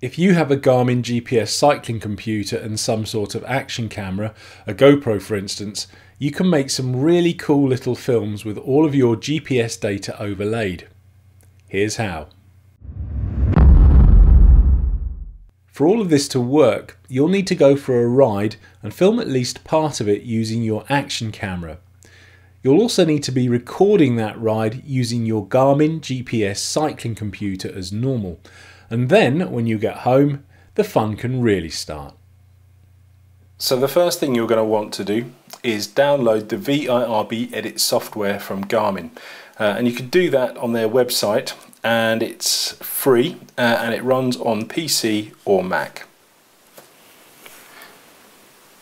If you have a Garmin GPS cycling computer and some sort of action camera, a GoPro for instance, you can make some really cool little films with all of your GPS data overlaid. Here's how. For all of this to work, you'll need to go for a ride and film at least part of it using your action camera. You'll also need to be recording that ride using your Garmin GPS cycling computer as normal. And then, when you get home, the fun can really start. So the first thing you're going to want to do is download the VIRB Edit software from Garmin. And you can do that on their website, and it's free and it runs on PC or Mac.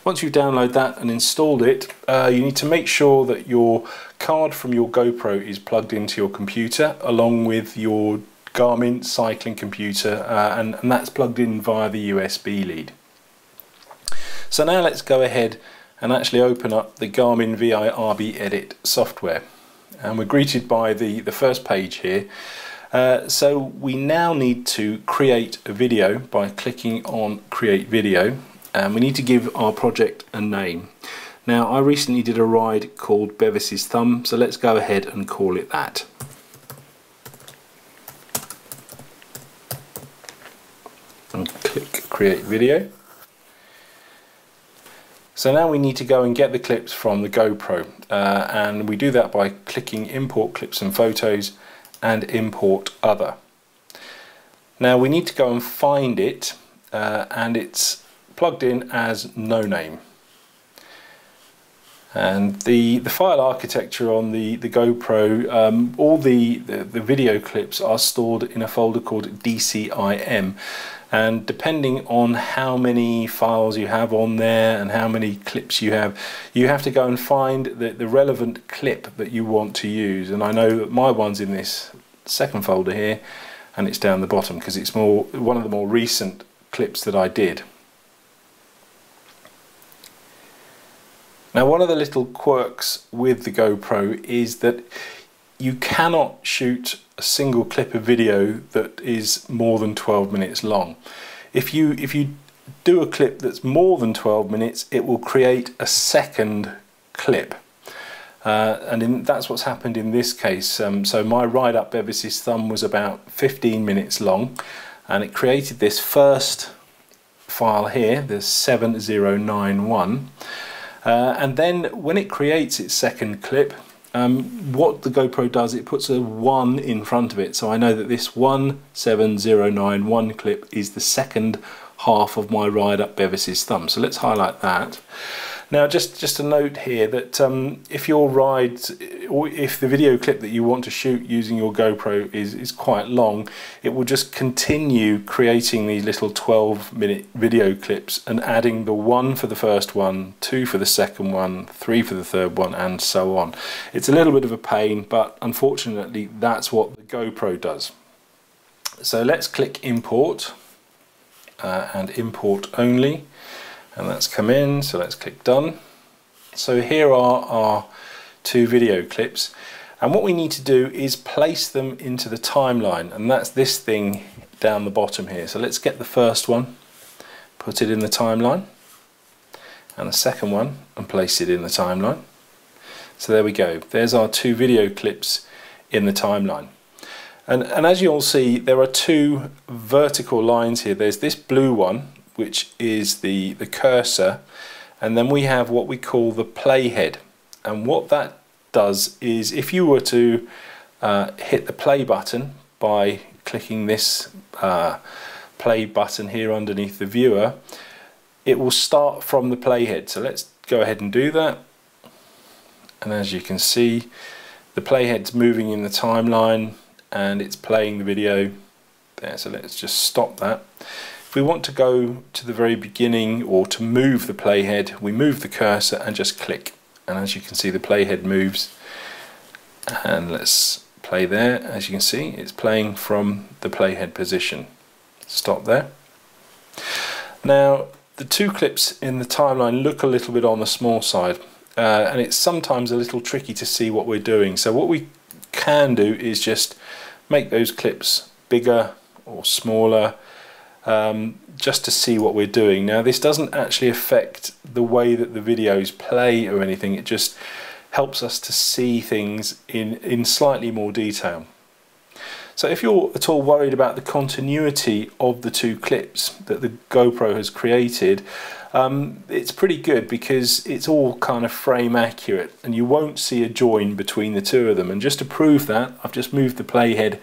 Once you've downloaded that and installed it, you need to make sure that your card from your GoPro is plugged into your computer along with your Garmin cycling computer, and that's plugged in via the USB lead. So now let's go ahead and actually open up the Garmin VIRB Edit software, and we're greeted by the first page here. So we now need to create a video by clicking on Create Video, and we need to give our project a name. Now I recently did a ride called Bevis's Thumb, so let's go ahead and call it that. And click Create Video. So now we need to go and get the clips from the GoPro, and we do that by clicking Import Clips and Photos and Import Other. Now we need to go and find it, and it's plugged in as no name. And the file architecture on the GoPro, all the video clips are stored in a folder called DCIM, and depending on how many files you have on there and how many clips you have to go and find the relevant clip that you want to use. And I know that my one's in this second folder here, and it's down the bottom because it's one of the more recent clips that I did. Now, one of the little quirks with the GoPro is that you cannot shoot a single clip of video that is more than 12 minutes long. If you do a clip that's more than 12 minutes, it will create a second clip. That's what's happened in this case. So my ride up Bevis's Thumb was about 15 minutes long, and it created this first file here, the 7091. And then when it creates its second clip, what the GoPro does, it puts a 1 in front of it. So I know that this 17091 clip is the second half of my ride up Bevis's Thumb. So let's highlight that. Now just a note here that if your ride, or if the video clip that you want to shoot using your GoPro is quite long, it will just continue creating these little 12-minute video clips and adding the 1 for the first one, 2 for the second one, 3 for the third one, and so on. It's a little bit of a pain, but unfortunately that's what the GoPro does. So let's click Import and Import Only. And that's come in, so let's click Done. So here are our 2 video clips, and what we need to do is place them into the timeline, and that's this thing down the bottom here. So let's get the first one, put it in the timeline, and the second one and place it in the timeline. So there we go, there's our 2 video clips in the timeline. And as you'll see, there are 2 vertical lines here. There's this blue one, which is the cursor, and then we have what we call the playhead. And what that does is, if you were to hit the play button by clicking this play button here underneath the viewer, it will start from the playhead. So let's go ahead and do that, and as you can see, the playhead's moving in the timeline and it's playing the video there. So let's just stop that. If we want to go to the very beginning or to move the playhead, we move the cursor and just click, and as you can see the playhead moves, and let's play there. As you can see, it's playing from the playhead position. Stop there. Now the 2 clips in the timeline look a little bit on the small side, and it's sometimes a little tricky to see what we're doing. So what we can do is just make those clips bigger or smaller, just to see what we're doing. Now this doesn't actually affect the way that the videos play or anything, it just helps us to see things in slightly more detail. So if you're at all worried about the continuity of the two clips that the GoPro has created, it's pretty good because it's all kind of frame accurate and you won't see a join between the two of them. And just to prove that, I've just moved the playhead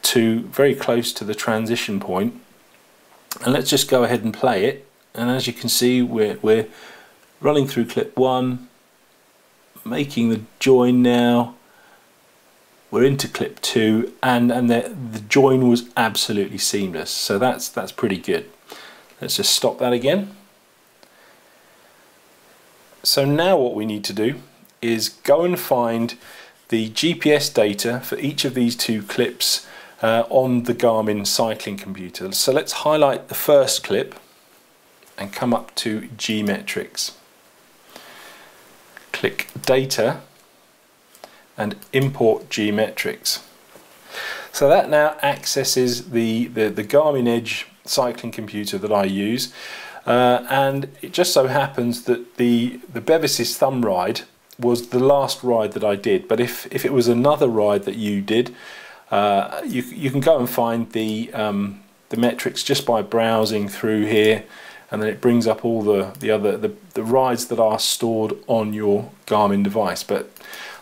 to very close to the transition point, and let's just go ahead and play it. And as you can see, we're running through clip 1, making the join now. We're into clip 2, and the join was absolutely seamless. So that's pretty good. Let's just stop that again. So now what we need to do is go and find the GPS data for each of these two clips on the Garmin cycling computer. So let's highlight the first clip and come up to G-Metrix. Click Data and import G-Metrix. So that now accesses the Garmin Edge cycling computer that I use, and it just so happens that the Bevis' thumb ride was the last ride that I did. But if it was another ride that you did, you can go and find the metrics just by browsing through here, and then it brings up all the rides that are stored on your Garmin device. But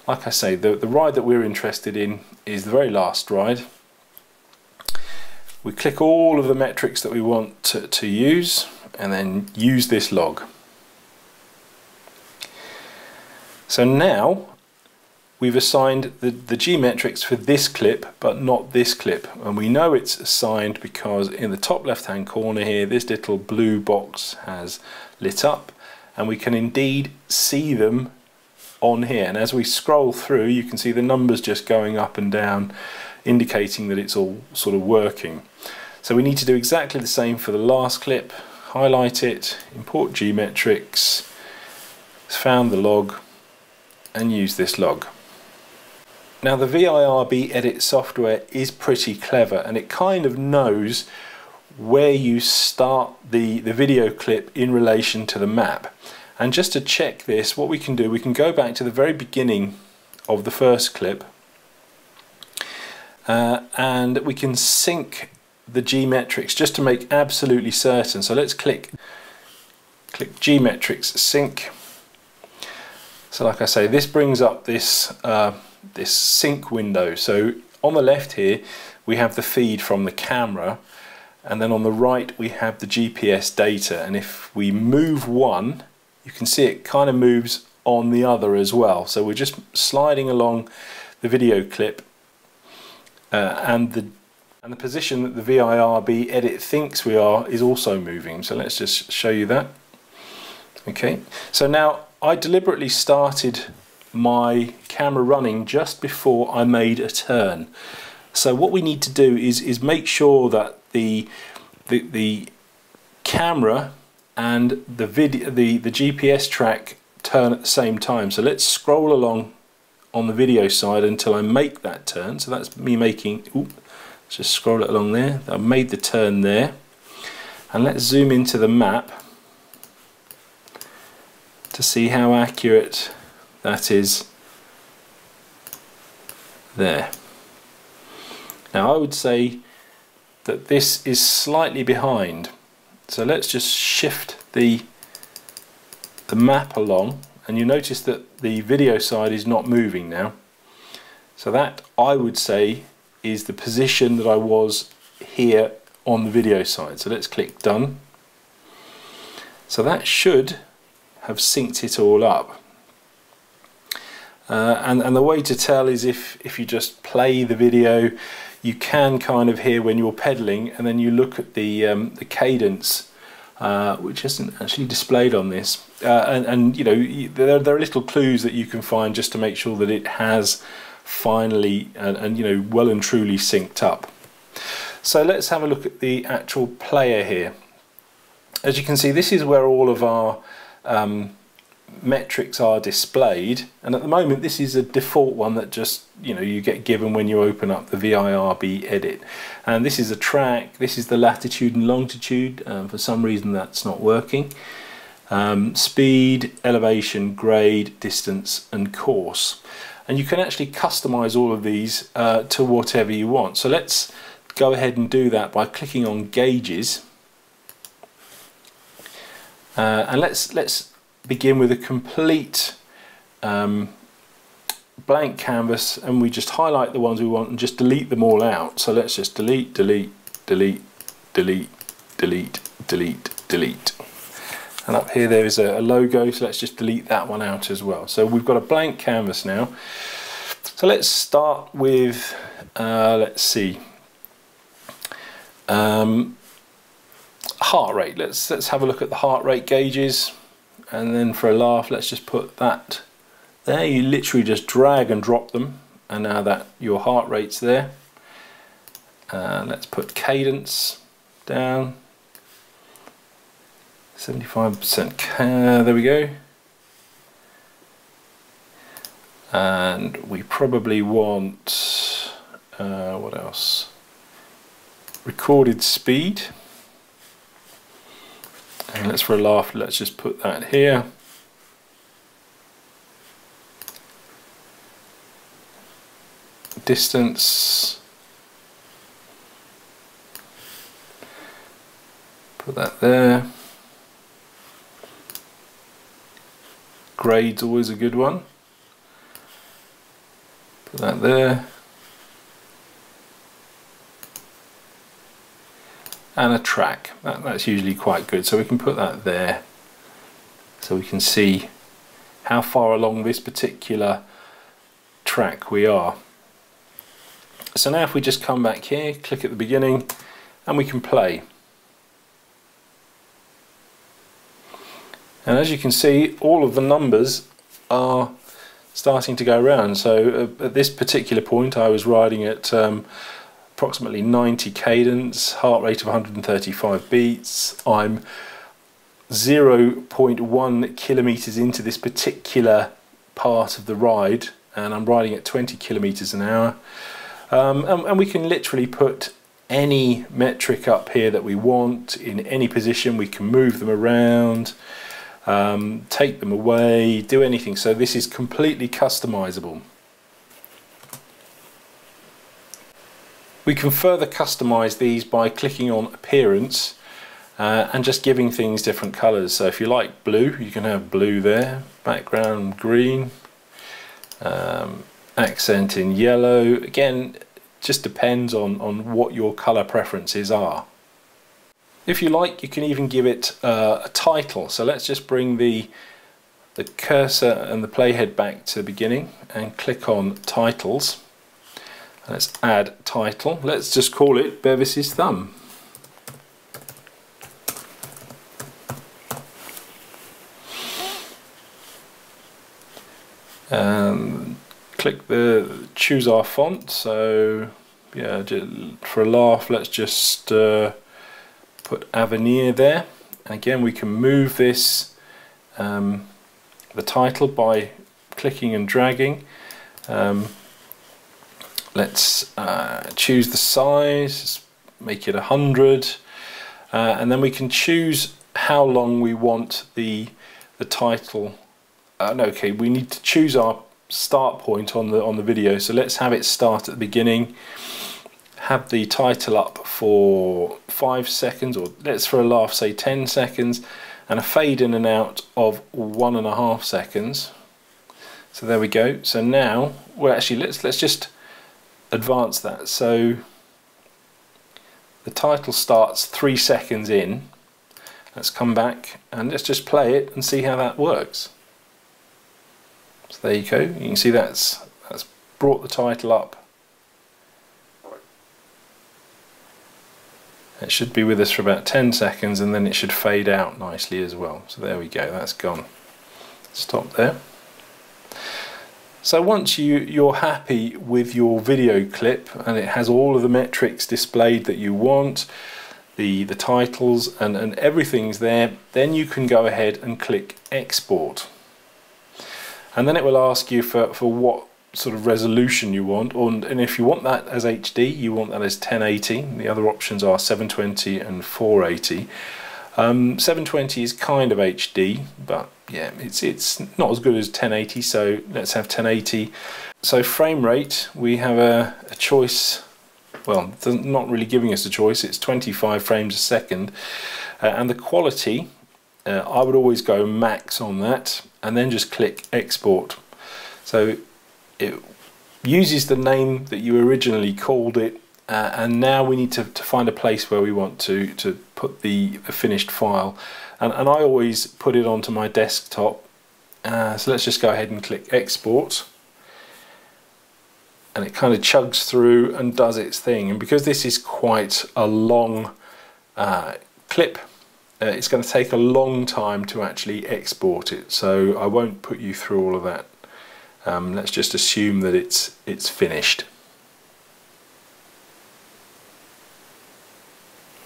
like I say, the ride that we're interested in is the very last ride. We click all of the metrics that we want to use and then use this log. So now we've assigned the G-Metrix for this clip but not this clip, and we know it's assigned because in the top left hand corner here this little blue box has lit up and we can indeed see them on here, and as we scroll through you can see the numbers just going up and down, indicating that it's all sort of working. So we need to do exactly the same for the last clip. Highlight it, import G-Metrix, found the log, and use this log. Now the VIRB edit software is pretty clever, and it kind of knows where you start the video clip in relation to the map. And just to check this, what we can do, we can go back to the very beginning of the first clip, and we can sync the G-Metrix just to make absolutely certain. So let's click G-Metrix sync. So like I say, this brings up this this sync window. So on the left here we have the feed from the camera, and then on the right we have the GPS data, and if we move one you can see it kind of moves on the other as well. So we're just sliding along the video clip, and the position that the VIRB edit thinks we are is also moving. So let's just show you that. Okay, so now I deliberately started my camera running just before I made a turn. So what we need to do is make sure that the camera and the GPS track turn at the same time. So let's scroll along on the video side until I make that turn. So that's me making, let's just scroll it along there. I've made the turn there, and let's zoom into the map to see how accurate that is there. Now I would say that this is slightly behind, so let's just shift the map along, and you notice that the video side is not moving now. So that, I would say, is the position that I was here on the video side. So let's click done. So that should have synced it all up. And the way to tell is if you just play the video, you can kind of hear when you're pedaling, and then you look at the cadence, which isn't actually displayed on this, and you know, there are little clues that you can find just to make sure that it has finally and you know, well and truly synced up. So let's have a look at the actual player here. As you can see, this is where all of our metrics are displayed, and at the moment this is a default one that just you get given when you open up the VIRB edit, and this is a track. This is the latitude and longitude. For some reason that's not working. Speed, elevation, grade, distance and course, and you can actually customize all of these to whatever you want. So let's go ahead and do that by clicking on gauges, and let's begin with a complete blank canvas, and we just highlight the ones we want and just delete them all out. So let's just delete, delete, delete, delete, delete, delete, delete. And up here there is a logo, so let's just delete that one out as well. So we've got a blank canvas now. So let's start with, let's see, heart rate. Let's have a look at the heart rate gauges, and then for a laugh let's just put that there. You literally just drag and drop them, and now that your heart rate's there. Let's put cadence down, 75%. There we go. And we probably want what else? Recorded speed. And let's, for a laugh, let's just put that here. Distance. Put that there. Grade's always a good one. Put that there. And a track. That's usually quite good, so we can put that there so we can see how far along this particular track we are. So now if we just come back here, click at the beginning, and we can play. And as you can see, all of the numbers are starting to go around. So at this particular point I was riding at approximately 90 cadence, heart rate of 135 beats. I'm 0.1 kilometers into this particular part of the ride, and I'm riding at 20 kilometers an hour. And we can literally put any metric up here that we want in any position. We can move them around, take them away, do anything. So this is completely customizable. We can further customize these by clicking on appearance and just giving things different colors. So if you like blue, you can have blue there, background green, accent in yellow. Again, just depends on what your color preferences are. If you like, you can even give it a title. So let's just bring the cursor and the playhead back to the beginning and click on titles. Let's add title. Let's just call it Bevis's Thumb. Click the choose our font. So yeah, for a laugh, let's just put Avenir there. And again, we can move this the title by clicking and dragging. Let's choose the size, make it 100, and then we can choose how long we want the title. No, okay, we need to choose our start point on the video. So let's have it start at the beginning. Have the title up for 5 seconds, or let's, for a laugh, say 10 seconds, and a fade in and out of 1.5 seconds. So there we go. So now, well, actually, let's just advance that. So the title starts 3 seconds in. Let's come back and let's just play it and see how that works. So there you go. You can see that's brought the title up. It should be with us for about 10 seconds, and then it should fade out nicely as well. So there we go, that's gone. Stop there. So once you're happy with your video clip and it has all of the metrics displayed that you want, the titles and everything's there, then you can go ahead and click export. and then it will ask you for what sort of resolution you want, and if you want that as HD, you want that as 1080. The other options are 720 and 480. 720 is kind of HD, but yeah, it's not as good as 1080, so let's have 1080. So frame rate, we have a choice. Well, it's not really giving us a choice. It's 25 frames a second, and the quality, I would always go max on that, and then just click export. So it uses the name that you originally called it, and now we need to find a place where we want to put the finished file, and I always put it onto my desktop. So let's just go ahead and click export, and it kind of chugs through and does its thing. And because this is quite a long clip, it's going to take a long time to actually export it, so I won't put you through all of that. Let's just assume that it's finished.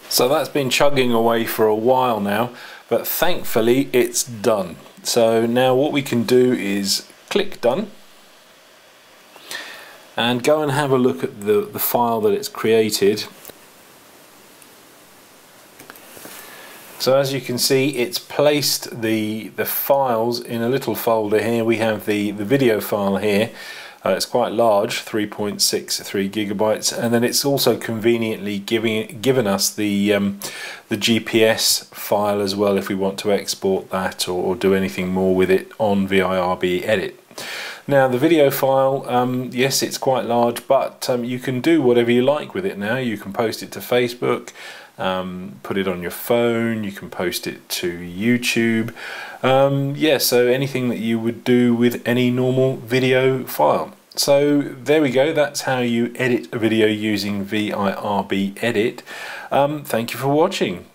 So that's been chugging away for a while now, but thankfully it's done. So now what we can do is click done and go and have a look at the file that it's created. So as you can see, it's placed the files in a little folder here. We have the video file here. It's quite large, 3.63 gigabytes, and then it's also conveniently given us the GPS file as well if we want to export that or do anything more with it on VIRB Edit. Now the video file, yes, it's quite large, but you can do whatever you like with it now. You can post it to Facebook, put it on your phone, you can post it to YouTube. Yeah, so anything that you would do with any normal video file. So there we go, that's how you edit a video using VIRB Edit. Thank you for watching.